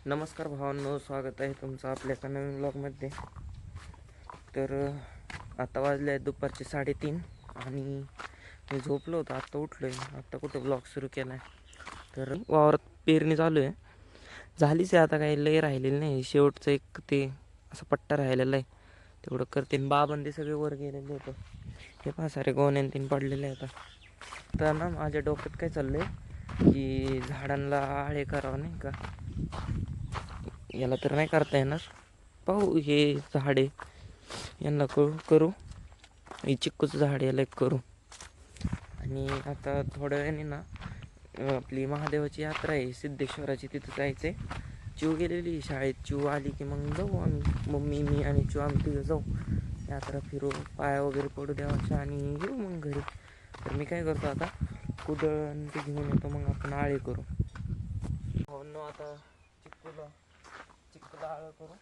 नमस्कार भावांनो, स्वागत आहे तुमचं आपल्या एका नवीन ब्लॉगमध्ये. तर आता वाजले आहेत दुपारचे 3:30 आणि मी झोपलो होतो. आत्ता उठलो आहे. आत्ता कुठं ब्लॉग सुरू केला आहे. तर वावरात पेरणी चालू आहे. झालीच आहे, आता काही लय राहिलेलं नाही. शेवटचं एक ते असा पट्टा राहिलेला आहे, तेवढं करते. बाबन ते सगळे वर गेलेले होतं. हे पहा सारे गोण्यान तीन पडलेले आहेत. तर ना माझ्या डोक्यात काय चाललं आहे की झाडांना आळे करावं नाही का. याला तर नाही करता येणार. पाहू, हे झाडे यांना करू. हे चिक्कूचं झाड याला एक करू. आणि आता थोड्या वेळाने ना आपली महादेवाची यात्रा आहे सिद्धेश्वराची, तिथं जायचं आहे. चिव गेलेली शाळेत. चिव आली की मग जाऊ आम्ही, मम्मी मी आणि चिव आम्ही तिथं जाऊ. यात्रा फिरू, पाया वगैरे पडू देवाच्या आणि येऊ मग घरी. तर मी काय करतो आता, कुदळ ते घेऊन येतो, मग आपण आळे करू. हो न, आता चिक्कूला आळं करू.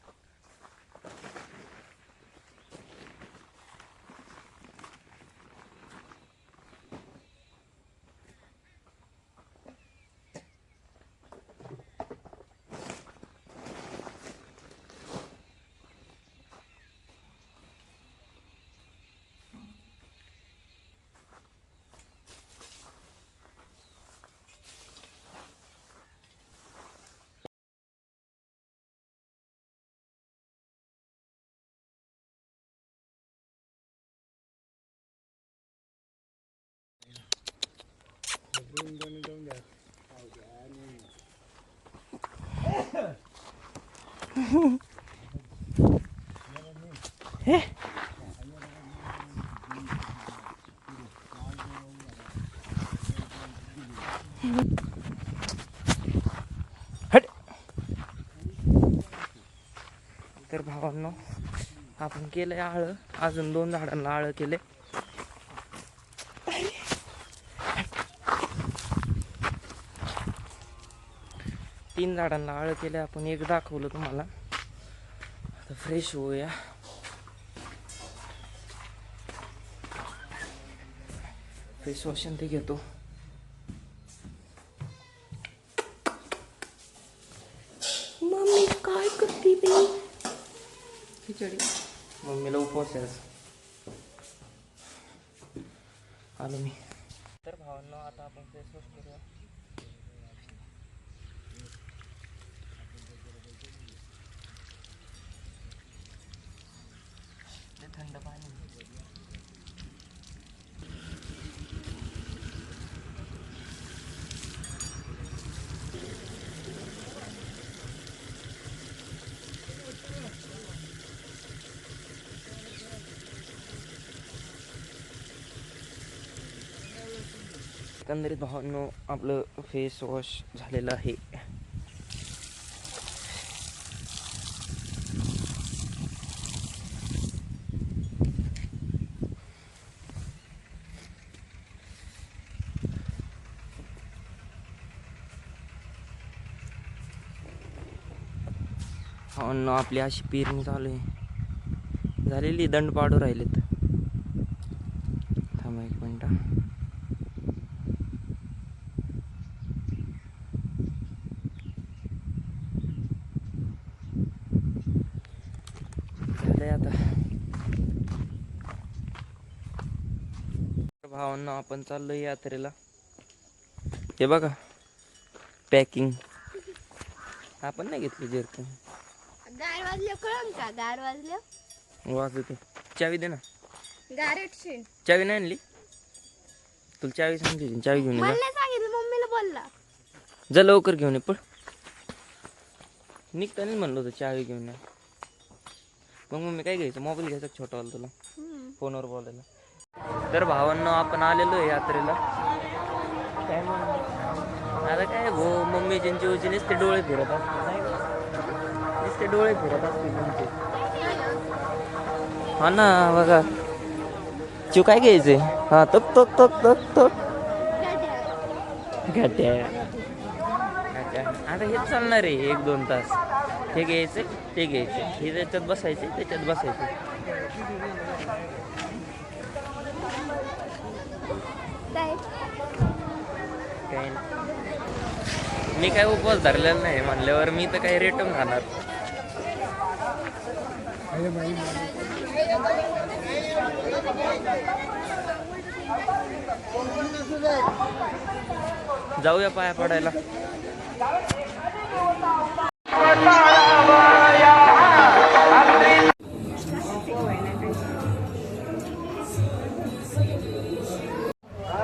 हट. तर भावांनो, आपण केलंय आळं. अजून 2 झाडांना आळं केले. 3 झाडांना आळं केले आपण. एक दाखवलं तुम्हाला. आता फ्रेश होऊया. फेस वॉश ते घेतो. मम्मी काय करते बे? खिचडी. मम्मीला उपवास आहे. आलो मी. तर भावांनो, आता आपण फेस वॉश करूया. थंड पाणी. एकंदरीत भावांनो, आपलं फेस वॉश झालेलं आहे. भावांनो, आपली अशी पेरणी चालू आहे. झालेली दंड पाडू राहिलेत. थांबा 1 मिनिट. झालंय आता. भावांनो, आपण चाललोय यात्रेला. हे बघा पॅकिंग. आपण नाही घेतली जर्किन. गार वाजल्या कळम का? गार वाजल्या वाजते. चावी दे ना. गारटशील. चावी नाही आणली? तुला चावी सांगितली, चावी घेऊन ये. मला नाही सांगितलं, मम्मीला बोलला. जा लवकर घेऊन ये. पण निघतानाच म्हणलं होतं चावी घेऊन ये. मग मम्मी काय घ्यायचं? मोबाईल घ्यायचा छोटावाला तुला फोनवर बोलायला. तर भावांनो, आपण आलेलो आहे यात्रेला. काय मग आता काय भाऊ, मम्मी चिंची नुसते डोळे फिरत असते. नुसते डोळे फिरत असते तुमचे. हा ना, बघा चिव काय घ्यायचंय? हा, तक तक तक तक तक घाट्या. आता हेच चालणार आहे 1-2 तास. हे घ्यायचे, ते घ्यायचे, हे त्याच्यात बसायचे, त्याच्यात बसायचे. काय मी काय उपवास धरलेला नाही म्हणल्यावर मी तर काही रेटून खाणार. जाऊया पाया पडायला.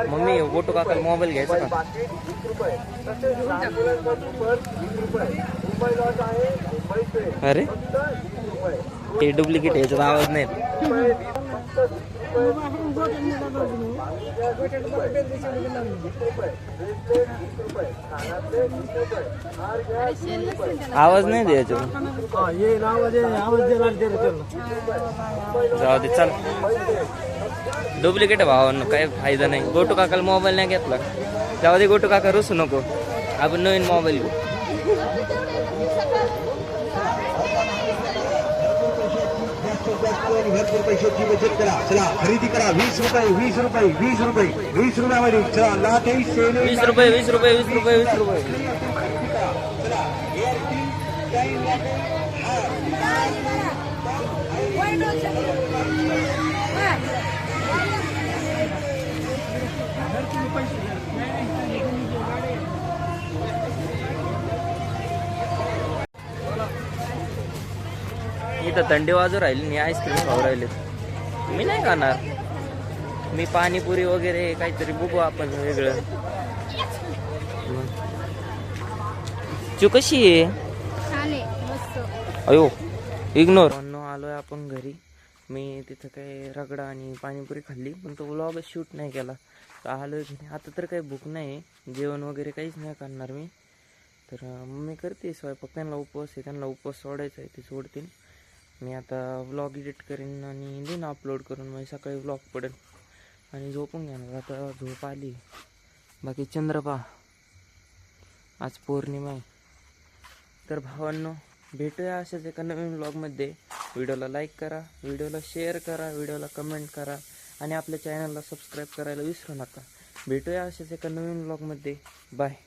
मम्मी गोटू काकाला मोबाईल घ्यायचा का? अरे ते डुप्लिकेट याच्यात आवाज नाही. आवाज नाही द्यायचा. जाऊ दे चल. डुप्लिकेट भावांनो काही फायदा नाही. गोटू काकाला मोबाईल नाही घेतला. जाऊ दे गोटू काका रुसू नको. आपण नवीन मोबाईल घेऊ. भरपूर पैशाची बचत करा. चला खरेदी करा. 20 रुपये 20 रुपये 20 रुपये 20 रुपयामध्ये. चला 20 रुपये 20 रुपये 20 रुपये 20 रुपये. इथं थंडी वाजू राहिली आणि आईस्क्रीम खाऊ राहिले. मी नाही खाणार. मी पाणीपुरी वगैरे काहीतरी बघू आपण वेगळं. चू कशी आहे? छान आहे मस्त. अयो इग्नोर. आलोय आपण घरी. मी तिथं काही रगडा आणि पाणीपुरी खाल्ली पण तो व्लॉग शूट नाही केला. तर आलोय घरी. आता तर काही भूक नाही. जेवण वगैरे काहीच नाही करणार मी. तर मम्मी करते स्वयंपाक. त्यांना उपवास आहे. त्यांना उपवास सोडायचा आहे. ते सोडतील. मी आता व्लॉग एडिट करेन आणि देईन अपलोड करून. मग सकाळी व्लॉग पडेल आणि झोपून घेणार. आता झोप आली. बाकी चंद्र पहा. आज पौर्णिमा आहे. तर भावांनो भेटूया अशाच एका नवीन व्लॉगमध्ये. व्हिडिओला लाईक करा, व्हिडिओला शेअर करा, व्हिडिओला कमेंट करा आणि आपल्या चॅनलला सबस्क्राईब करायला विसरू नका. भेटूया अशाच एका नवीन व्लॉगमध्ये. बाय.